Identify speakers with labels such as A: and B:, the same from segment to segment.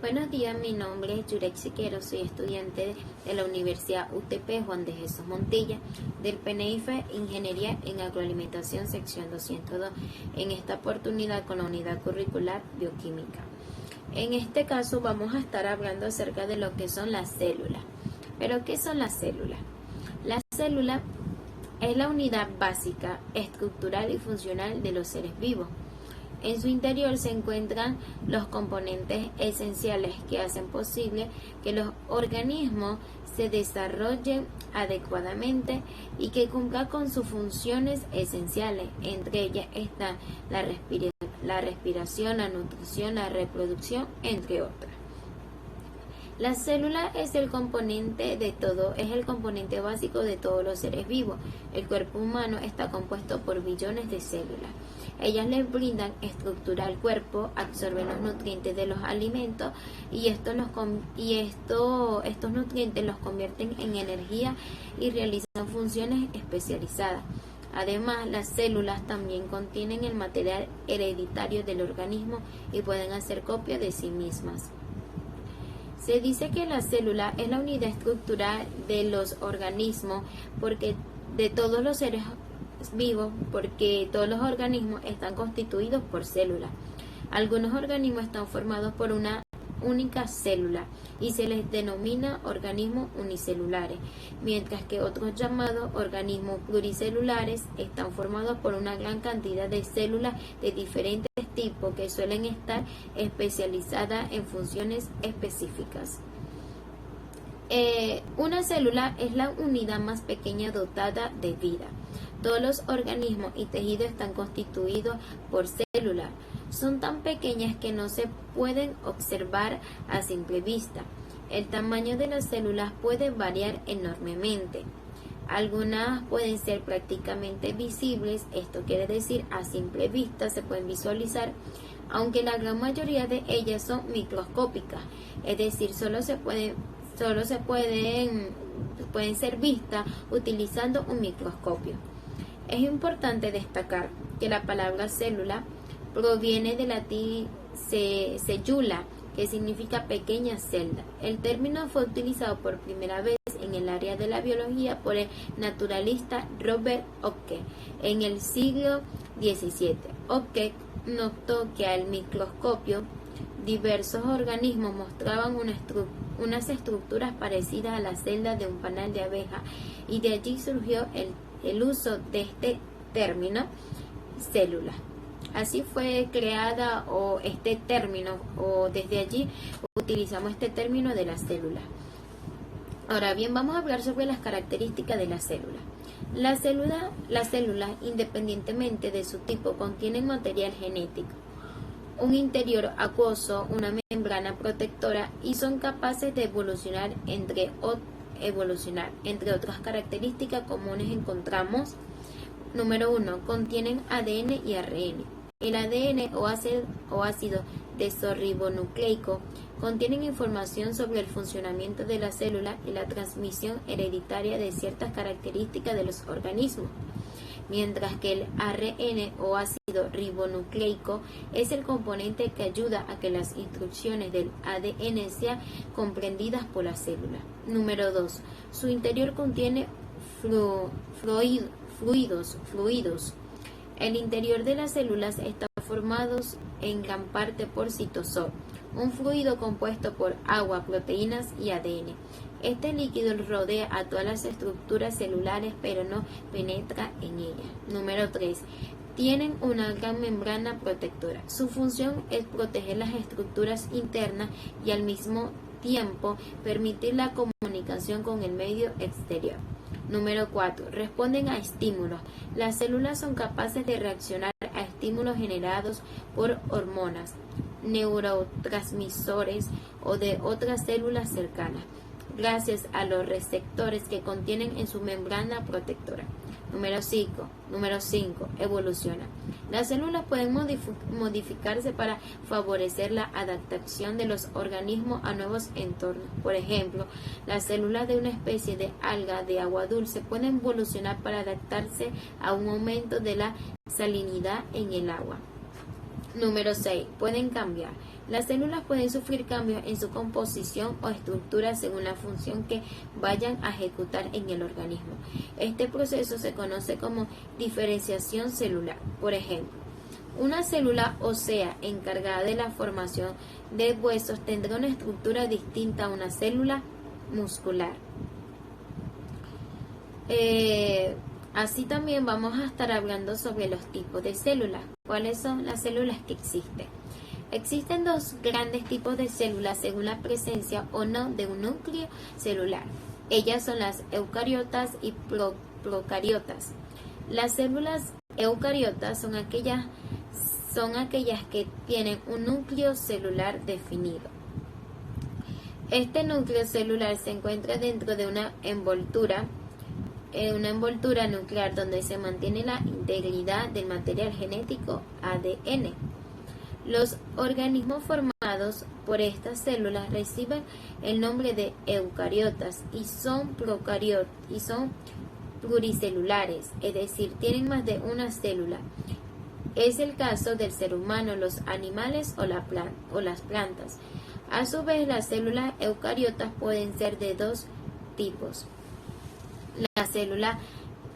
A: Buenos días, mi nombre es Yurek Siquero, soy estudiante de la Universidad UTP Juan de Jesús Montilla, del PNIFE Ingeniería en Agroalimentación, sección 202, en esta oportunidad con la unidad curricular Bioquímica. En este caso vamos a estar hablando acerca de lo que son las células. ¿Pero qué son las células? La célula es la unidad básica, estructural y funcional de los seres vivos. En su interior se encuentran los componentes esenciales que hacen posible que los organismos se desarrollen adecuadamente y que cumplan con sus funciones esenciales. Entre ellas están la respiración, la nutrición, la reproducción, entre otras. La célula es el componente de todo, es el componente básico de todos los seres vivos. El cuerpo humano está compuesto por billones de células. Ellas le brindan estructura al cuerpo, absorben los nutrientes de los alimentos y estos nutrientes los convierten en energía y realizan funciones especializadas. Además, las células también contienen el material hereditario del organismo y pueden hacer copia de sí mismas. Se dice que la célula es la unidad estructural de los organismos de todos los seres vivos, porque todos los organismos están constituidos por células. Algunos organismos están formados por una única célula y se les denomina organismos unicelulares, mientras que otros llamados organismos pluricelulares están formados por una gran cantidad de células de diferentes tipos que suelen estar especializadas en funciones específicas. Una célula es la unidad más pequeña dotada de vida. Todos los organismos y tejidos están constituidos por células. Son tan pequeñas que no se pueden observar a simple vista. El tamaño de las células puede variar enormemente. Algunas pueden ser prácticamente visibles, esto quiere decir a simple vista se pueden visualizar, aunque la gran mayoría de ellas son microscópicas, es decir, pueden ser vistas utilizando un microscopio. Es importante destacar que la palabra célula proviene del latín cellula, que significa pequeña celda. El término fue utilizado por primera vez en el área de la biología por el naturalista Robert Hooke en el siglo XVII. Hooke notó que al microscopio diversos organismos mostraban unas estructuras parecidas a las celdas de un panal de abeja, y de allí surgió el uso de este término célula. Así fue creada este término, o desde allí utilizamos este término de la célula. Ahora bien, vamos a hablar sobre las características de la célula. Las células, independientemente de su tipo, contienen material genético, un interior acuoso, una membrana protectora y son capaces de evolucionar. Entre otras características comunes encontramos: número 1. Contienen ADN y ARN. El ADN o ácido desoxirribonucleico contienen información sobre el funcionamiento de la célula y la transmisión hereditaria de ciertas características de los organismos, mientras que el ARN o ácido ribonucleico es el componente que ayuda a que las instrucciones del ADN sean comprendidas por la célula. Número 2. Su interior contiene fluidos. El interior de las células está formado en gran parte por citosol, un fluido compuesto por agua, proteínas y ADN. Este líquido rodea a todas las estructuras celulares, pero no penetra en ellas. Número 3. Tienen una gran membrana protectora. Su función es proteger las estructuras internas y al mismo tiempo permitir la comunicación con el medio exterior. Número 4. Responden a estímulos. Las células son capaces de reaccionar a estímulos generados por hormonas, neurotransmisores o de otras células cercanas, gracias a los receptores que contienen en su membrana protectora. Número 5. Evoluciona. Las células pueden modificarse para favorecer la adaptación de los organismos a nuevos entornos. Por ejemplo, las células de una especie de alga de agua dulce pueden evolucionar para adaptarse a un aumento de la salinidad en el agua. Número 6. Pueden cambiar. Las células pueden sufrir cambios en su composición o estructura según la función que vayan a ejecutar en el organismo. Este proceso se conoce como diferenciación celular. Por ejemplo, una célula ósea encargada de la formación de huesos tendrá una estructura distinta a una célula muscular. Así también vamos a estar hablando sobre los tipos de células. ¿Cuáles son las células que existen? Existen dos grandes tipos de células según la presencia o no de un núcleo celular. Ellas son las eucariotas y procariotas. Las células eucariotas son aquellas que tienen un núcleo celular definido. Este núcleo celular se encuentra dentro de una envoltura nuclear donde se mantiene la integridad del material genético ADN. Los organismos formados por estas células reciben el nombre de eucariotas y son pluricelulares, es decir, tienen más de una célula. Es el caso del ser humano, los animales o las plantas. A su vez, las células eucariotas pueden ser de dos tipos. La célula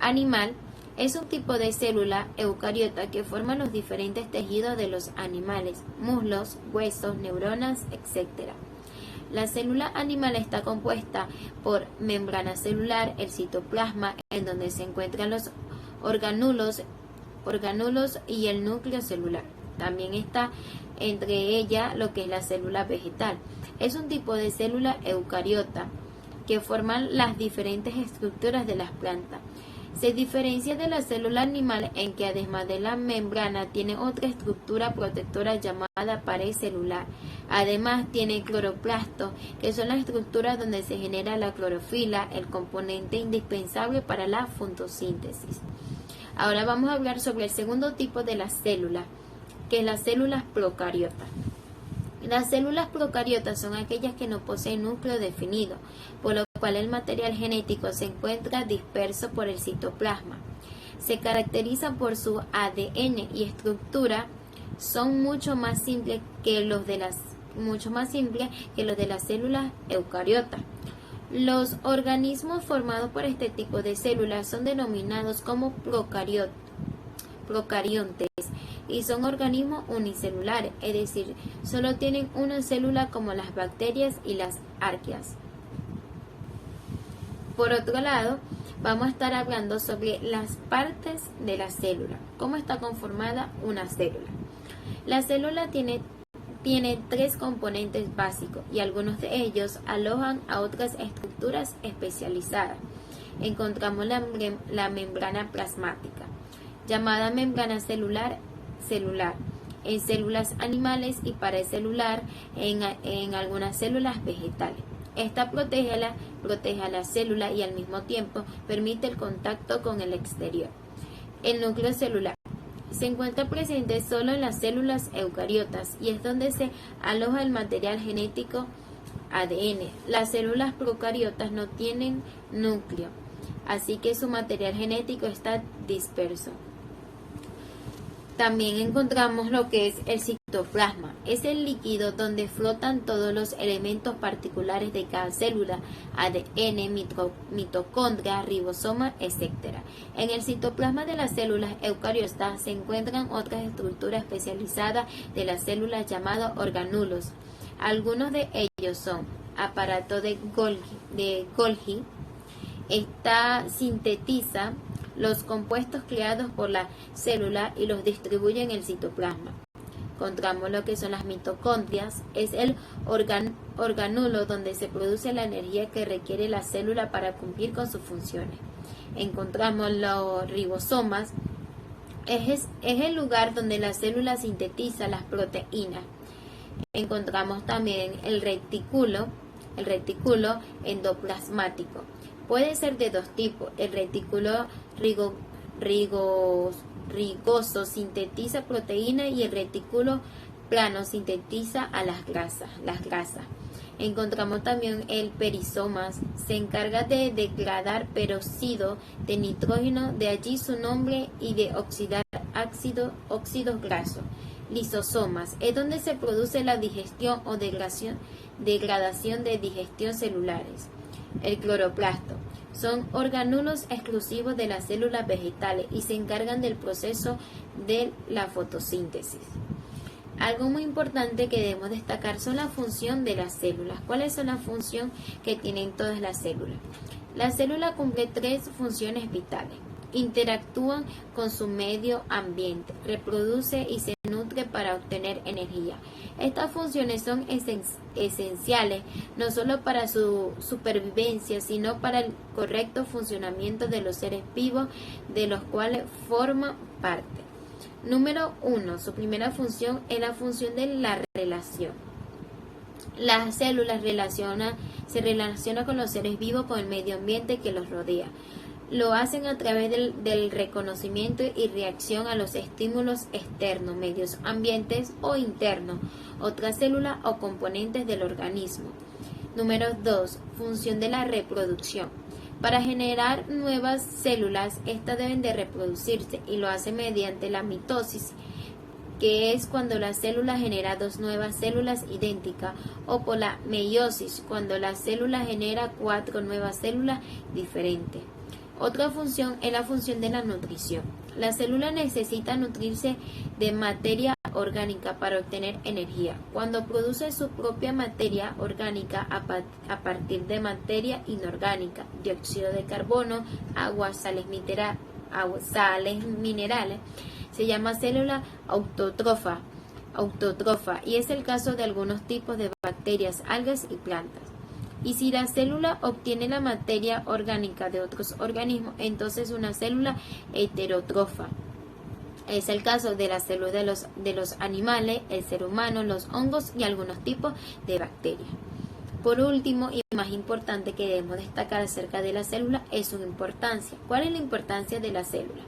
A: animal es un tipo de célula eucariota que forma los diferentes tejidos de los animales, muslos, huesos, neuronas, etc. La célula animal está compuesta por membrana celular, el citoplasma, en donde se encuentran los organulos y el núcleo celular. También está entre ella lo que es la célula vegetal. Es un tipo de célula eucariota que forman las diferentes estructuras de las plantas. Se diferencia de la célula animal en que además de la membrana tiene otra estructura protectora llamada pared celular. Además tiene cloroplasto, que son las estructuras donde se genera la clorofila, el componente indispensable para la fotosíntesis. Ahora vamos a hablar sobre el segundo tipo de las células, que es las células procariotas. Las células procariotas son aquellas que no poseen núcleo definido, por lo cual el material genético se encuentra disperso por el citoplasma. Se caracterizan por su ADN y estructura, son mucho más simples que los de las células eucariotas. Los organismos formados por este tipo de células son denominados como procariontes y son organismos unicelulares, es decir, solo tienen una célula como las bacterias y las arqueas. Por otro lado, vamos a estar hablando sobre las partes de la célula. ¿Cómo está conformada una célula? La célula tiene tres componentes básicos y algunos de ellos alojan a otras estructuras especializadas. Encontramos la membrana plasmática, llamada membrana celular en células animales y pared celular en algunas células vegetales. Esta protege a la célula y al mismo tiempo permite el contacto con el exterior. El núcleo celular se encuentra presente solo en las células eucariotas y es donde se aloja el material genético ADN. Las células procariotas no tienen núcleo, así que su material genético está disperso. También encontramos lo que es el citoplasma. Es el líquido donde flotan todos los elementos particulares de cada célula, ADN, mitocondria, ribosoma, etc. En el citoplasma de las células eucariotas se encuentran otras estructuras especializadas de las células llamadas organulos. Algunos de ellos son aparato de Golgi. Esta sintetiza los compuestos creados por la célula y los distribuye en el citoplasma. Encontramos lo que son las mitocondrias, es el organulo donde se produce la energía que requiere la célula para cumplir con sus funciones. Encontramos los ribosomas, es el lugar donde la célula sintetiza las proteínas. Encontramos también el retículo endoplasmático. Puede ser de dos tipos. El retículo rigoso sintetiza proteínas y el retículo plano sintetiza a las grasas. Encontramos también el perizoma, se encarga de degradar peróxido de nitrógeno, de allí su nombre, y de oxidar óxidos grasos. lisosomas, es donde se produce la digestión o degradación de digestión celulares. El cloroplasto son orgánulos exclusivos de las células vegetales y se encargan del proceso de la fotosíntesis. Algo muy importante que debemos destacar son la función de las células. ¿Cuáles son las funciones que tienen todas las células? La célula cumple 3 funciones vitales. Interactúan con su medio ambiente, reproduce y se nutre para obtener energía. Estas funciones son esenciales no solo para su supervivencia, sino para el correcto funcionamiento de los seres vivos de los cuales forman parte. Número 1. Su primera función es la función de la relación. Las células se relacionan con los seres vivos, con el medio ambiente que los rodea. Lo hacen a través del reconocimiento y reacción a los estímulos externos, medios ambientes o internos, otras células o componentes del organismo. Número 2. Función de la reproducción. Para generar nuevas células, estas deben de reproducirse y lo hace mediante la mitosis, que es cuando la célula genera 2 nuevas células idénticas, o por la meiosis, cuando la célula genera 4 nuevas células diferentes. Otra función es la función de la nutrición. La célula necesita nutrirse de materia orgánica para obtener energía. Cuando produce su propia materia orgánica a partir de materia inorgánica, dióxido de carbono, agua, sales minerales, se llama célula autótrofa, y es el caso de algunos tipos de bacterias, algas y plantas. Y si la célula obtiene la materia orgánica de otros organismos, entonces una célula heterótrofa. Es el caso de la célula de los animales, el ser humano, los hongos y algunos tipos de bacterias. Por último y más importante que debemos destacar acerca de la célula es su importancia. ¿Cuál es la importancia de la célula?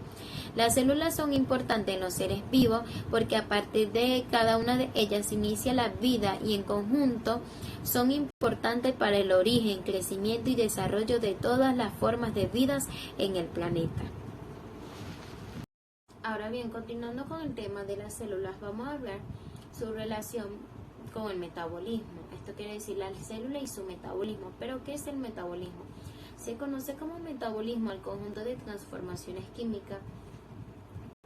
A: Las células son importantes en los seres vivos porque a partir de cada una de ellas inicia la vida y en conjunto son importantes para el origen, crecimiento y desarrollo de todas las formas de vidas en el planeta. Ahora bien, continuando con el tema de las células, vamos a hablar su relación con el metabolismo. Esto quiere decir la célula y su metabolismo. ¿Pero qué es el metabolismo? Se conoce como metabolismo al conjunto de transformaciones químicas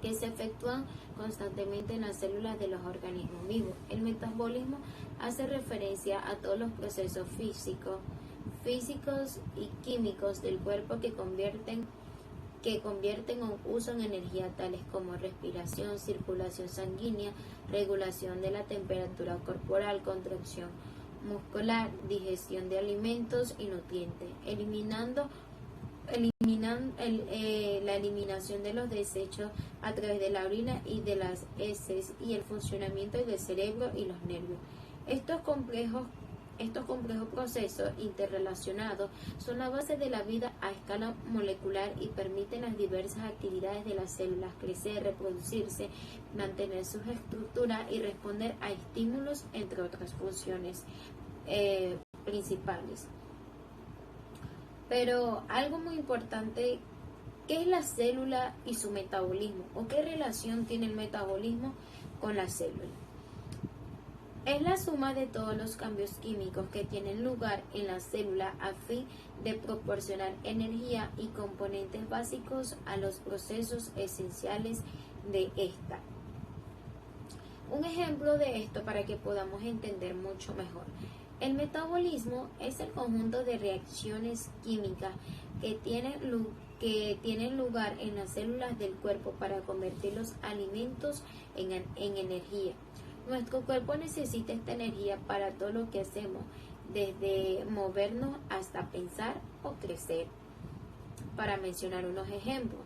A: que se efectúan constantemente en las células de los organismos vivos. El metabolismo hace referencia a todos los procesos físicos y químicos del cuerpo que convierten o usan energía, tales como respiración, circulación sanguínea, regulación de la temperatura corporal, contracción muscular, digestión de alimentos y nutrientes, la eliminación de los desechos a través de la orina y de las heces y el funcionamiento del cerebro y los nervios. Estos complejos procesos interrelacionados son la base de la vida a escala molecular y permiten las diversas actividades de las células crecer, reproducirse, mantener sus estructuras y responder a estímulos, entre otras funciones principales. Pero algo muy importante, ¿qué es la célula y su metabolismo? ¿O qué relación tiene el metabolismo con la célula? Es la suma de todos los cambios químicos que tienen lugar en la célula a fin de proporcionar energía y componentes básicos a los procesos esenciales de esta. Un ejemplo de esto para que podamos entender mucho mejor. El metabolismo es el conjunto de reacciones químicas que tienen lugar en las células del cuerpo para convertir los alimentos en energía. Nuestro cuerpo necesita esta energía para todo lo que hacemos, desde movernos hasta pensar o crecer. Para mencionar unos ejemplos,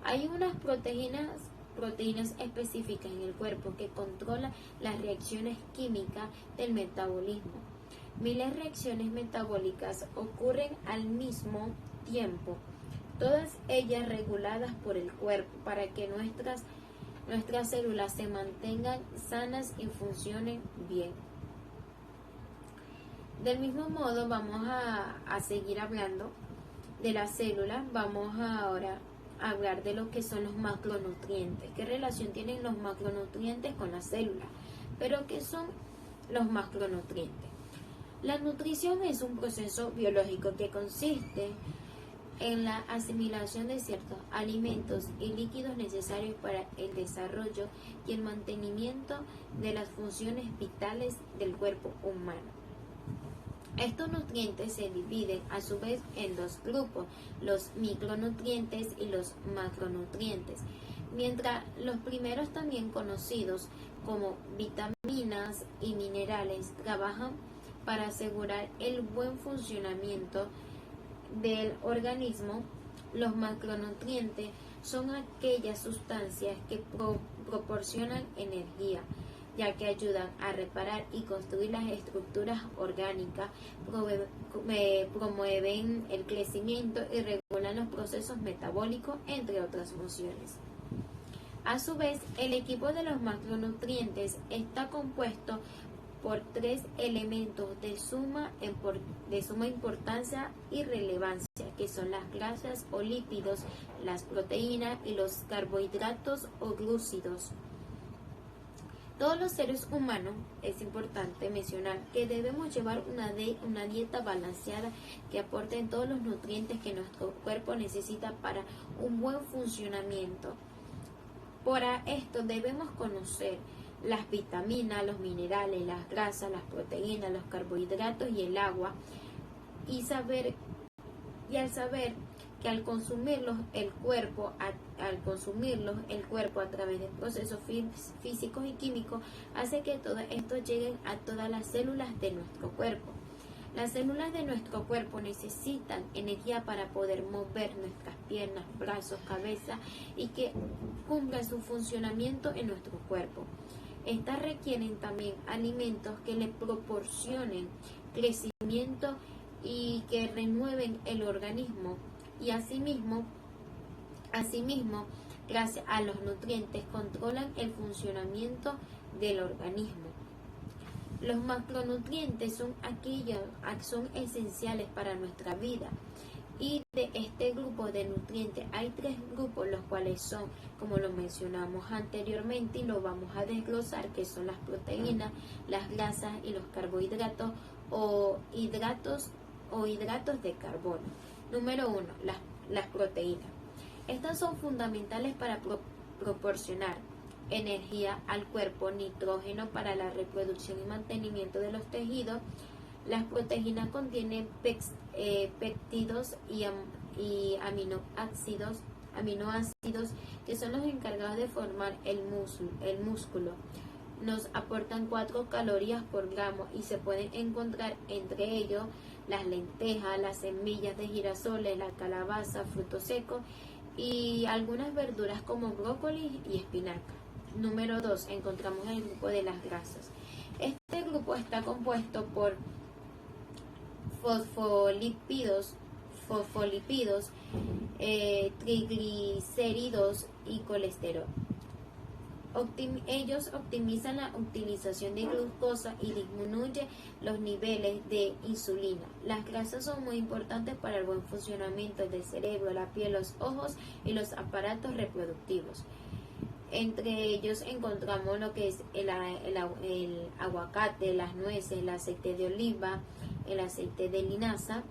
A: hay unas proteínas específicas en el cuerpo que controlan las reacciones químicas del metabolismo. Miles de reacciones metabólicas ocurren al mismo tiempo, todas ellas reguladas por el cuerpo para que nuestras células se mantengan sanas y funcionen bien. Del mismo modo, vamos a seguir hablando de las células. Vamos ahora a hablar de lo que son los macronutrientes. ¿Qué relación tienen los macronutrientes con las células? Pero ¿qué son los macronutrientes? La nutrición es un proceso biológico que consiste en la asimilación de ciertos alimentos y líquidos necesarios para el desarrollo y el mantenimiento de las funciones vitales del cuerpo humano. Estos nutrientes se dividen a su vez en dos grupos, los micronutrientes y los macronutrientes, mientras los primeros, también conocidos como vitaminas y minerales, trabajan para asegurar el buen funcionamiento del organismo. Los macronutrientes son aquellas sustancias que proporcionan energía, ya que ayudan a reparar y construir las estructuras orgánicas, promueven el crecimiento y regulan los procesos metabólicos, entre otras funciones. A su vez, el equipo de los macronutrientes está compuesto por tres elementos de suma importancia y relevancia, que son las grasas o lípidos, las proteínas y los carbohidratos o glúcidos. Todos los seres humanos, es importante mencionar que debemos llevar una dieta balanceada que aporte todos los nutrientes que nuestro cuerpo necesita para un buen funcionamiento. Para esto debemos conocer las vitaminas, los minerales, las grasas, las proteínas, los carbohidratos y el agua, y al saber que al consumirlos el cuerpo a través de procesos físicos y químicos hace que todo esto llegue a todas las células de nuestro cuerpo. Las células de nuestro cuerpo necesitan energía para poder mover nuestras piernas, brazos, cabeza y que cumplan su funcionamiento en nuestro cuerpo. Estas requieren también alimentos que les proporcionen crecimiento y que renueven el organismo, y asimismo, gracias a los nutrientes, controlan el funcionamiento del organismo. Los macronutrientes son esenciales para nuestra vida, y de este grupo de nutrientes hay tres grupos, los cuales son, como lo mencionamos anteriormente y lo vamos a desglosar, que son las proteínas, las grasas y los carbohidratos o hidratos de carbono. Número 1, las proteínas. Estas son fundamentales para proporcionar energía al cuerpo, nitrógeno para la reproducción y mantenimiento de los tejidos. Las proteínas contienen péptidos y aminoácidos que son los encargados de formar el músculo. Nos aportan 4 calorías por gramo y se pueden encontrar entre ellos las lentejas, las semillas de girasoles, la calabaza, frutos secos y algunas verduras como brócoli y espinaca. Número 2, encontramos el grupo de las grasas. Este grupo está compuesto por fosfolípidos, triglicéridos y colesterol. Ellos optimizan la utilización de glucosa y disminuyen los niveles de insulina. Las grasas son muy importantes para el buen funcionamiento del cerebro, la piel, los ojos y los aparatos reproductivos. Entre ellos encontramos lo que es el aguacate, las nueces, el aceite de oliva, el aceite de linaza.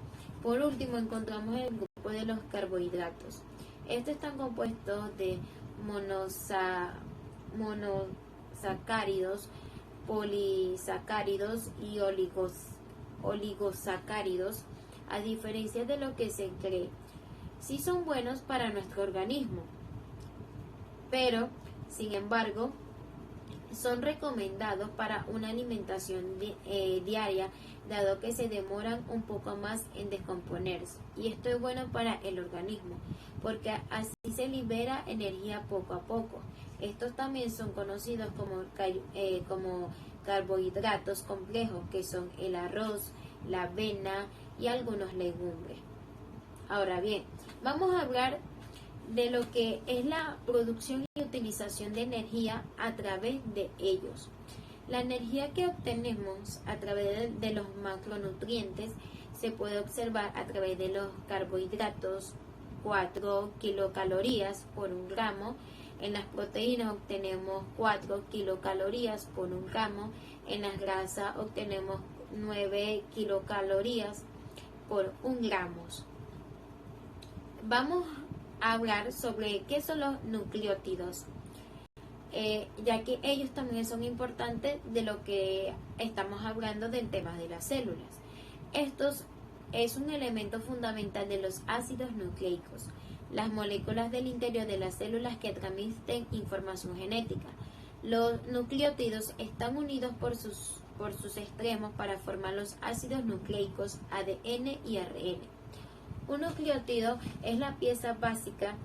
A: Por último encontramos el grupo de los carbohidratos. Estos están compuestos de monosacáridos, polisacáridos y oligosacáridos. A diferencia de lo que se cree, sí son buenos para nuestro organismo, pero sin embargo son recomendados para una alimentación diaria, dado que se demoran un poco más en descomponerse, y esto es bueno para el organismo porque así se libera energía poco a poco. Estos también son conocidos como carbohidratos complejos, que son el arroz, la avena y algunos legumbres. Ahora bien, vamos a hablar de lo que es la producción y utilización de energía a través de ellos. La energía que obtenemos a través de los macronutrientes se puede observar a través de los carbohidratos, 4 kilocalorías por 1 gramo. En las proteínas obtenemos 4 kilocalorías por 1 gramo. En las grasas obtenemos 9 kilocalorías por 1 gramo. Vamos a hablar sobre qué son los nucleótidos, ya que ellos también son importantes de lo que estamos hablando del tema de las células. Estos es un elemento fundamental de los ácidos nucleicos, las moléculas del interior de las células que transmiten información genética. Los nucleótidos están unidos por sus extremos para formar los ácidos nucleicos ADN y ARN. Un nucleótido es la pieza básica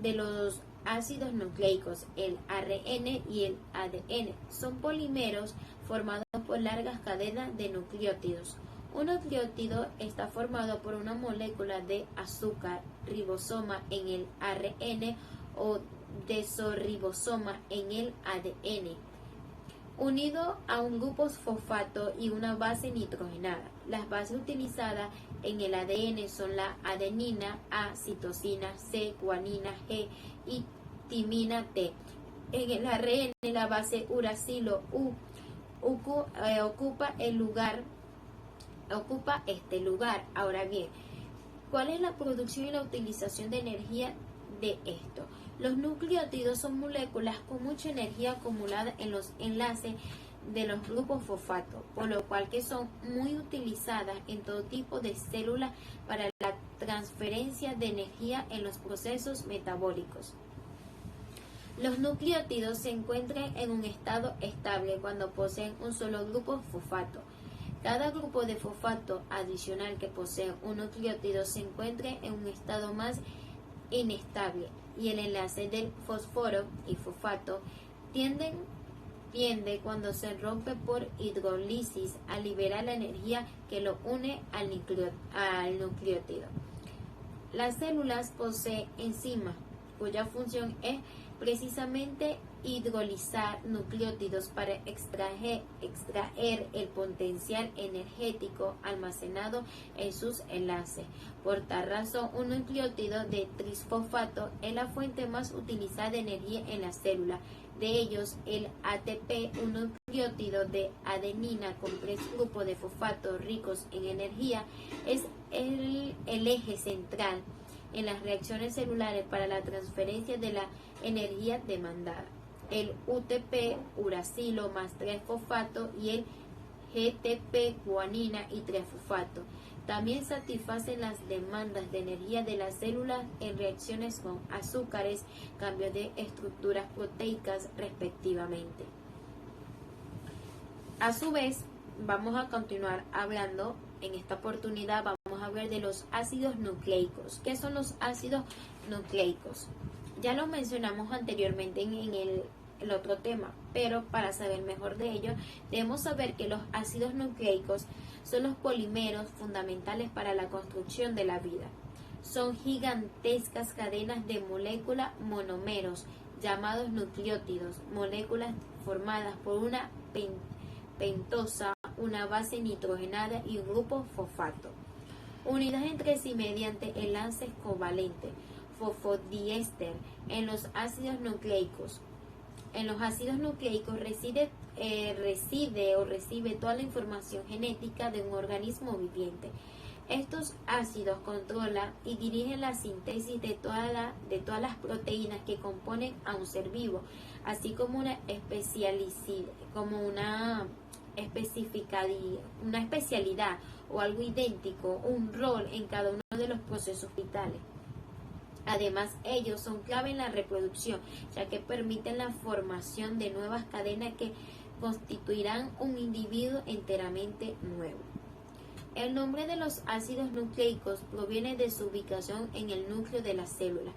A: de los ácidos nucleicos. El ARN y el ADN son polímeros formados por largas cadenas de nucleótidos. Un nucleótido está formado por una molécula de azúcar, ribosoma en el ARN o desoxirribosoma en el ADN, unido a un grupo fosfato y una base nitrogenada. Las bases utilizadas en el ADN son la adenina A, citosina C, guanina G y timina T. En el ARN la base uracilo U ocupa este lugar. Ahora bien, ¿cuál es la producción y la utilización de energía de esto? Los nucleótidos son moléculas con mucha energía acumulada en los enlaces de los grupos fosfato, por lo cual que son muy utilizadas en todo tipo de células para la transferencia de energía en los procesos metabólicos. Los nucleótidos se encuentran en un estado estable cuando poseen un solo grupo fosfato. Cada grupo de fosfato adicional que posee un nucleótido se encuentra en un estado más inestable y el enlace del fósforo y fosfato tiende cuando se rompe por hidrólisis a liberar la energía que lo une al nucleótido. Las células poseen enzimas cuya función es precisamente hidrolizar nucleótidos para extraer el potencial energético almacenado en sus enlaces. Por tal razón, un nucleótido de trisfosfato es la fuente más utilizada de energía en la célula. De ellos, el ATP, un nucleótido de adenina con 3 grupos de fosfato ricos en energía, es el eje central en las reacciones celulares para la transferencia de la energía demandada. El UTP, uracilo más 3-fosfato y el GTP, guanina y 3-fosfato. También satisfacen las demandas de energía de las células en reacciones con azúcares, cambios de estructuras proteicas respectivamente. A su vez, vamos a continuar hablando. En esta oportunidad vamos a hablar de los ácidos nucleicos. ¿Qué son los ácidos nucleicos? Ya lo mencionamos anteriormente en el otro tema, pero para saber mejor de ello, debemos saber que los ácidos nucleicos son los polímeros fundamentales para la construcción de la vida. Son gigantescas cadenas de moléculas monómeros, llamados nucleótidos, moléculas formadas por una pentosa, una base nitrogenada y un grupo fosfato, unidas entre sí mediante enlaces covalentes, fosfodiéster. En los ácidos nucleicos recibe toda la información genética de un organismo viviente. Estos ácidos controlan y dirigen la síntesis de todas las proteínas que componen a un ser vivo, así como una especialidad o algo idéntico, un rol en cada uno de los procesos vitales. Además, ellos son clave en la reproducción, ya que permiten la formación de nuevas cadenas que constituirán un individuo enteramente nuevo. El nombre de los ácidos nucleicos proviene de su ubicación en el núcleo de la célula,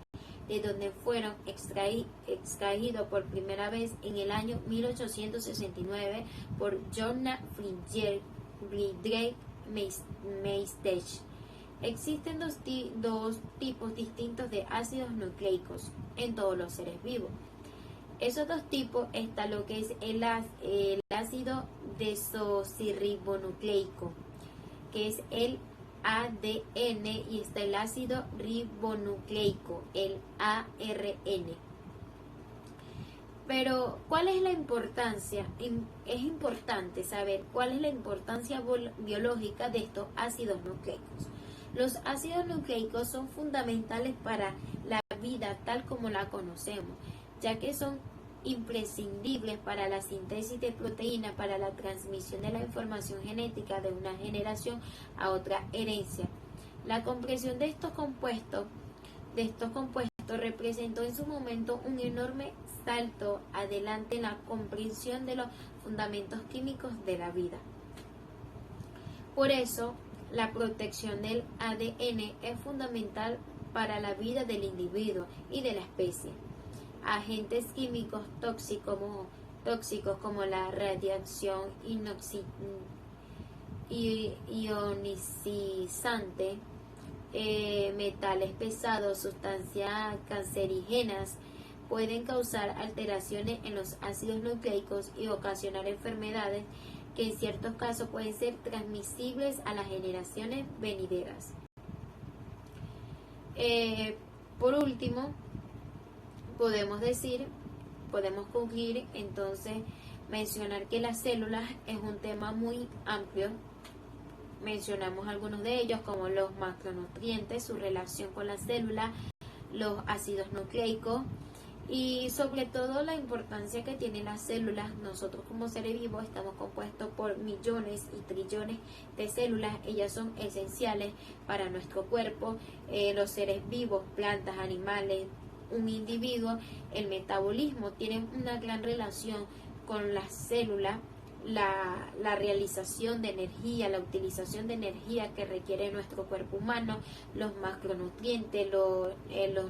A: de donde fueron extraídos por primera vez en el año 1869 por Johanna Friedrich Meisters. Existen dos tipos distintos de ácidos nucleicos en todos los seres vivos. Esos dos tipos está lo que es el ácido desoxirribonucleico, que es el ADN y está el ácido ribonucleico, el ARN. Pero, ¿cuál es la importancia? Es importante saber cuál es la importancia biológica de estos ácidos nucleicos. Los ácidos nucleicos son fundamentales para la vida tal como la conocemos, ya que son imprescindibles para la síntesis de proteínas, para la transmisión de la información genética de una generación a otra herencia. La compresión de estos compuestos representó en su momento un enorme salto adelante en la comprensión de los fundamentos químicos de la vida. Por eso, la protección del ADN es fundamental para la vida del individuo y de la especie. Agentes químicos tóxicos como la radiación ionizante, metales pesados, sustancias cancerígenas, pueden causar alteraciones en los ácidos nucleicos y ocasionar enfermedades que en ciertos casos pueden ser transmisibles a las generaciones venideras. Por último, podemos concluir entonces mencionar que las células es un tema muy amplio. Mencionamos algunos de ellos como los macronutrientes, su relación con las células, los ácidos nucleicos y sobre todo la importancia que tienen las células. Nosotros como seres vivos estamos compuestos por millones y trillones de células. Ellas son esenciales para nuestro cuerpo, los seres vivos, plantas, animales, un individuo. El metabolismo tiene una gran relación con las células. La realización de energía, la utilización de energía que requiere nuestro cuerpo humano, los macronutrientes, los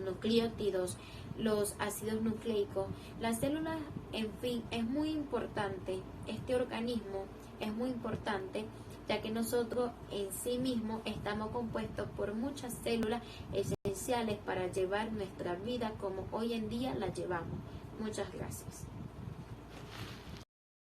A: nucleótidos, los ácidos nucleicos, las células, en fin, es muy importante. Este organismo es muy importante, ya que nosotros en sí mismos estamos compuestos por muchas células esenciales para llevar nuestra vida como hoy en día la llevamos. Muchas gracias.